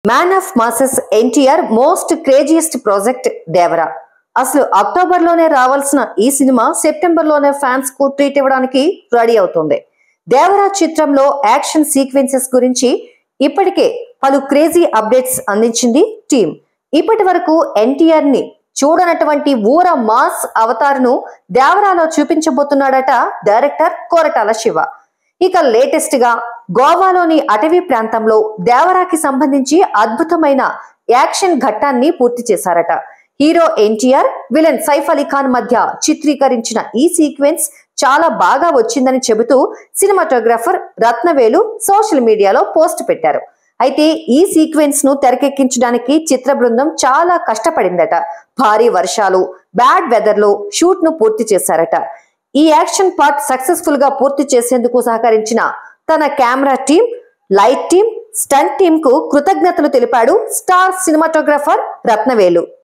Man of masses NTR most craziest project Devara. అసలు October లోనే రావాల్సిన ఈ సినిమా సెప్టెంబర్ లోనే ఫ్యాన్స్ కు ట్రీట్ ఇవ్వడానికి రెడీ అవుతుంది. దేవరా చిత్రంలో యాక్షన్ సీక్వెన్సెస్ గురించి ఇప్పటికే పలు క్రేజీ అప్డేట్స్ అందించింది టీమ్. ఇప్పటి వరకు ఎన్టీఆర్ ని చూడనటువంటి ఊర మాస్ అవతార్ను దేవరాలో చూపించబోతున్నాడట డైరెక్టర్ కొరటాల శివ. ఇక లేటెస్ట్ గా గోవాలోని అటవీ ప్రాంతంలో దేవరాకి సంబంధించి అద్భుతమైన యాక్షన్ ఘట్టాన్ని పూర్తి చేశారట. హీరో ఎన్టీఆర్, విలన్ సైఫ్ అలీ ఖాన్ మధ్య చిత్రీకరించిన ఈ సీక్వెన్స్ చాలా బాగా వచ్చిందని చెబుతూ సినిమాటోగ్రాఫర్ రత్నవేలు సోషల్ మీడియాలో పోస్ట్ పెట్టారు. అయితే ఈ సీక్వెన్స్ ను తెరకెక్కించడానికి చిత్ర బృందం చాలా కష్టపడిందట. భారీ వర్షాలు, బ్యాడ్ వెదర్ లో షూట్ ను పూర్తి చేశారట. ఈ యాక్షన్ పార్ట్ సక్సెస్ఫుల్ గా పూర్తి చేసేందుకు సహకరించిన తన camera team, light team, stunt team కు కృతజ్ఞతలు తెలిపాడు స్టార్ సినిమాటోగ్రాఫర్ రత్నవేలు.